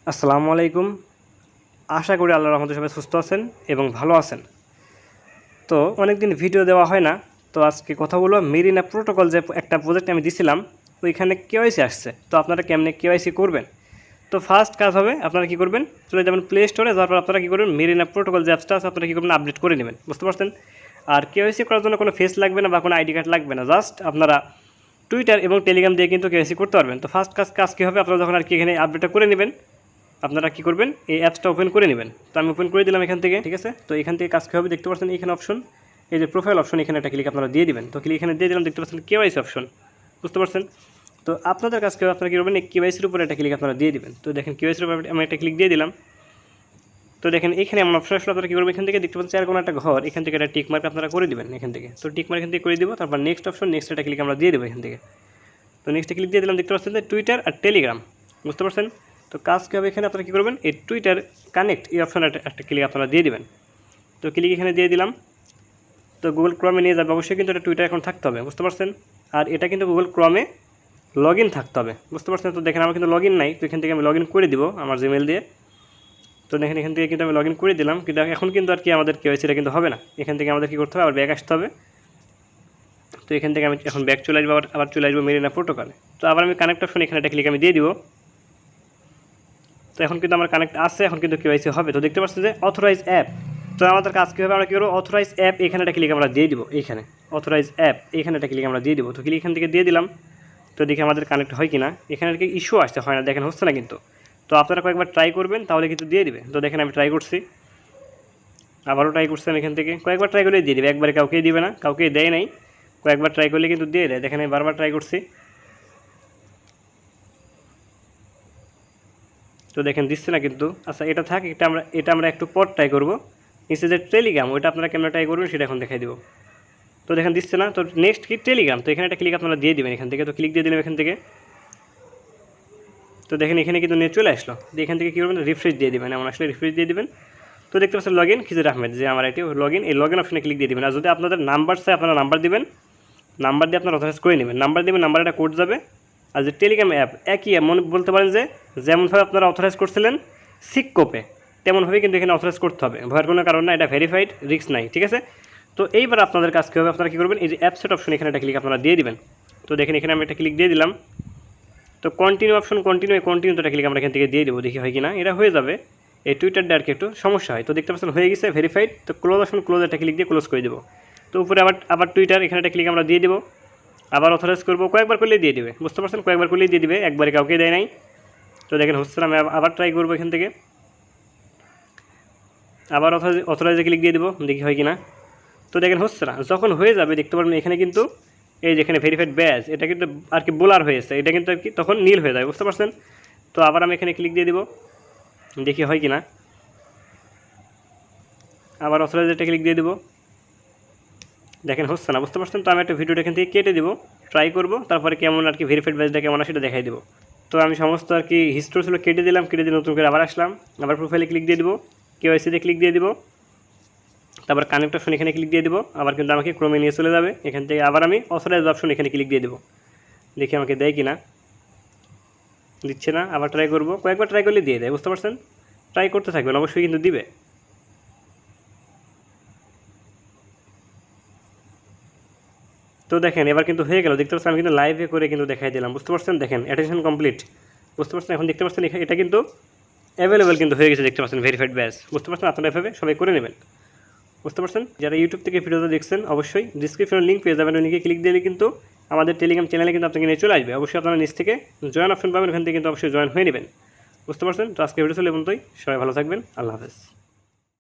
আসসালামু আলাইকুম। আশা করি আল্লাহর রহমতে সবাই সুস্থ আছেন এবং ভালো আছেন। তো অনেক দিন ভিডিও দেওয়া হয় না, তো আজকে কথা বলবো মেরিনা প্রোটোকল যে একটা প্রজেক্ট আমি দিছিলাম, ওইখানে কেওয়াইসি আসছে। তো আপনারা কেমনে কেওয়াইসি করবেন? তো ফার্স্ট কাজ হবে, আপনারা কী করবেন, চলে যাবেন প্লে স্টোরে। যাওয়ার পর আপনারা কী করবেন, মেরিনা প্রোটোকল যে অ্যাপসটা আছে আপনারা কী করবেন, আপডেট করে নেবেন। বুঝতে পারছেন? আর কেওয়াইসি করার জন্য কোনো ফেস লাগবে না বা কোনো আইডি কার্ড লাগবে না, জাস্ট আপনারা টুইটার এবং টেলিগ্রাম দিয়ে কিন্তু কেওয়াইসি করতে পারবেন। তো ফার্স্ট কাজ কী হবে, আপনারা যখন আর কি এখানে আপডেটটা করে নেবেন, আপনারা কী করবেন, এই অ্যাপসটা ওপেন করে নেবেন। তো আমি ওপেন করে দিলাম এখান থেকে, ঠিক আছে। তো এখান থেকে কাজ কী হবে দেখতে পাচ্ছেন, এখানে অপশন, এই যে প্রোফাইল অপশন, এখানে একটা ক্লিক আপনারা দিয়ে দিবেন। তো ক্লিক এখানে দিয়ে দিলাম, দেখতে পাচ্ছেন কেওয়াইসি অপশন। বুঝতে পারছেন? তো আপনাদের কাজ কী হবে, আপনারা কী করবেন, এই কেওয়াইসির উপরে একটা ক্লিক আপনারা দিয়ে দিবেন। তো দেখেন কেওয়াইসির উপরে আমি একটা ক্লিক দিয়ে দিলাম। তো দেখেন এখানে এমন অপশন আসলে আপনারা কী করবেন, এখান থেকে দেখতে পাচ্ছেন চার কোনো একটা ঘর, এখান থেকে একটা টিক মার্ক আপনারা করে দিবেন এখান থেকে। তো টিক মার্ক এখান থেকে করে দিব, তারপর নেক্সট অপশন, নেক্সট একটা ক্লিক আমরা দিয়ে দেবো এখান থেকে। তো নেক্সটে ক্লিক দিয়ে দিলাম, দেখতে পাচ্ছেন যে টুইটার আর টেলিগ্রাম। বুঝতে পারছেন? তো কাজ কী হবে, এখানে আপনারা কী করবেন, এই টুইটার কানেক্ট এই অপশানে একটা ক্লিক আপনারা দিয়ে দেবেন। তো ক্লিক এখানে দিয়ে দিলাম। তো গুগল ক্রমে নিয়ে যাবে, অবশ্যই কিন্তু এটা টুইটার অ্যাকাউন্ট থাকতে হবে। বুঝতে পারছেন? আর এটা কিন্তু গুগল ক্রমে লগ ইন থাকতে হবে। বুঝতে পারছেন? তো দেখেন আমার কিন্তু লগ ইন নাই, তো এখান থেকে আমি লগ ইন করে দিব আমার জিমেল দিয়ে। তো দেখেন এখান থেকে কিন্তু আমি লগ ইন করে দিলাম, কিন্তু এখন কিন্তু আর কি আমাদের কেওয়াইসিটা কিন্তু হবে না। এখান থেকে আমাদের কী করতে হবে, আবার ব্যাক আসতে হবে। তো এখান থেকে আমি এখন ব্যাক চলে আসবো, আবার চলে আসবো মেরিনা প্রোটোকলে। তো আবার আমি কানেক্ট অপশন এখানে একটা ক্লিক আমি দিয়ে দিব। তো এখন কিন্তু আমার কানেক্ট আছে, এখন কিন্তু কেওয়াইসি হবে। তো দেখতে পাচ্ছেন যে অথরাইজ অ্যাপ। তো আমাদের কাজ কী হবে, আমরা কী করবো, অথরাইজ অ্যাপ এখানে একটা ক্লিক আমরা দিয়ে দিব। এইখানে অথরাইজ অ্যাপ এখানে একটা ক্লিক আমরা দিয়ে দিব। তো ক্লিক এখান থেকে দিয়ে দিলাম। তো দেখি আমাদের কানেক্ট হয় কি না। এখানে আর কি ইস্যু আসতে হয় না, দেখেন হচ্ছে না কিন্তু। তো আপনারা কয়েকবার ট্রাই করবেন, তাহলে কিন্তু দিয়ে দিবে। তো দেখেন আমি ট্রাই করছি, আবারও ট্রাই করছিলাম এখান থেকে, কয়েকবার ট্রাই করলেই দিয়ে দিবে, একবারে কাউকেই দিবে না, কাউকেই দেয় নাই। কয়েকবার ট্রাই করলে কিন্তু দিয়ে দেয়। দেখেন আমি বারবার ট্রাই করছি, তো দেখেন দিচ্ছে না কিন্তু। আচ্ছা এটা থাক, এটা আমরা একটু পর ট্রাই করবো। নিচে যে টেলিগ্রাম, ওইটা আপনারা কেমন ট্রাই করবেন সেটা এখন দেখাই দেবো। তো দেখেন দিচ্ছে না। তো নেক্সট কি টেলিগ্রাম, তো এখানে একটা ক্লিক আপনারা দিয়ে দেবেন এখান থেকে। তো ক্লিক দিয়ে দিলাম এখান থেকে। তো দেখেন এখানে কিন্তু নিয়ে চলে আসলো। এখান থেকে কী করবেন, রিফ্রেশ দিয়ে দেবেন, এমন আসলে রিফ্রেশ দিয়ে দেবেন। তো দেখতে পাচ্ছেন লগ ইন খিজির আহমেদ, যে আমার এটি লগ ইন, এই লগ ইন অপশনে ক্লিক দিয়ে দেবেন। আর যদি আপনাদের নাম্বার চাই, আপনারা নাম্বার দেবেন, নাম্বার দিয়ে আপনারা অথরাইজ করে নেবেন। নাম্বার দেবেন, নাম্বার একটা কোড যাবে। আর যে টেলিগ্রাম অ্যাপ একই, মনে বলতে পারেন যে যেমনভাবে আপনারা অথরাইজ করছিলেন সিককোপে, তেমনভাবে কিন্তু এখানে অথরাইজ করতে হবে। ভয়ের কোনো কারণ না, এটা ভেরিফাইড, রিস্ক নাই, ঠিক আছে। তো এইবার আপনাদের কাজ কী হবে, আপনারা কী করবেন, এই যে অ্যাপসেট অপশন এখানে একটা ক্লিক আপনারা দিয়ে দিবেন। তো দেখেন এখানে আমি একটা ক্লিক দিয়ে দিলাম। তো কন্টিনিউ অপশন, কন্টিনিউটা ক্লিক আমরা এখান থেকে দিয়ে দেবো, দেখি হয় কি না। এটা হয়ে যাবে। এই টুইটারটা আর কি একটু সমস্যা হয়। তো দেখতে পাচ্ছেন হয়ে গেছে ভেরিফাইড। তো ক্লোজ অপশন, ক্লোজ একটা ক্লিক দিয়ে ক্লোজ করে দেবো। তো উপরে আবার টুইটার এখানে একটা ক্লিক আমরা দিয়ে দেবো, আবার অথরাইজ করবো, কয়েকবার করলেই দিয়ে দেবে। বুঝতে পারছেন? কয়েকবার করলেই দিয়ে দিবে, একবারে কাউকে দেয় নাই। তো দেখেন হচ্ছে না, আমি আবার ট্রাই করবো এখান থেকে, আবার অথরাইজে ক্লিক দিয়ে দেবো, দেখি হয় কি না। তো দেখেন হচ্ছে না, যখন হয়ে যাবে দেখতে পারবেন এখানে কিন্তু এই যেখানে ভেরিফাইড ব্যাচ, এটা কিন্তু আর কি বোলার হয়েছে, এটা কিন্তু আর কি তখন নীল হয়ে যাবে। বুঝতে পারছেন? তো আবার আমি এখানে ক্লিক দিয়ে দিব, দেখি হয় কি না। আবার অথরাইজেটা ক্লিক দিয়ে দেবো, দেখেন হচ্ছে না। বুঝতে পারছেন? তো আমি একটা ভিডিওটা এখান থেকে কেটে দেবো, ট্রাই করবো, তারপরে কেমন আর কি ভেরিফাইড ব্যাচটা কেমন আসে সেটা দেখাই দেবো। তো আমি সমস্ত আর কি হিস্ট্রি ছিল কেটে দিলাম, কেটে দিয়ে নতুন করে আবার আসলাম, আবার প্রোফাইলে ক্লিক দিয়ে দেবো, কেওয়াইসিতে ক্লিক দিয়ে দেবো, তারপর কানেক্ট অপশন এখানে ক্লিক দিয়ে দেবো। আবার কিন্তু আমাকে ক্রমে নিয়ে চলে যাবে। এখান থেকে আবার আমি অথরাইজ অপশন এখানে ক্লিক দিয়ে দেবো, দেখি আমাকে দেয় কি না। দিচ্ছে না, আবার ট্রাই করবো, কয়েকবার ট্রাই করলে দিয়ে দেয়। বুঝতে পারছেন? ট্রাই করতে থাকবেন, অবশ্যই কিন্তু দিবে। তো দেখেন এবার কিন্তু হয়ে গেল, দেখতে পাচ্ছেন আমি কিন্তু লাইভে করে কিন্তু দেখাই দিলাম। বুঝতে পারছেন? দেখেন অ্যাটেনশন কমপ্লিট। বুঝতে পারছেন? এখন দেখতে পাচ্ছেন এটা কিন্তু অ্যাভেলেবেল কিন্তু হয়ে গেছে, দেখতে পাচ্ছেন ভেরিফাইড ব্যাচ। বুঝতে পারছেন? আপনারা এভাবে সবাই করে নেবেন। বুঝতে পারছেন? যারা ইউটিউব থেকে ভিডিওটা দেখছেন, অবশ্যই ডিসক্রিপশনে লিঙ্ক পেয়ে যাবেন, লিঙ্কে ক্লিক দিলে কিন্তু আমাদের টেলিগ্রাম চ্যানেলে কিন্তু আপনাকে নিয়ে চলে আসবে। অবশ্যই আপনারা নিচ থেকে জয়েন অপশন পাবেন, ওখান থেকে কিন্তু অবশ্যই জয়েন হয়ে নেবেন। বুঝতে পারছেন? তো আজকে ভিডিও চলে পর্যন্তই, সবাই ভালো থাকবেন, আল্লাহ হাফেজ।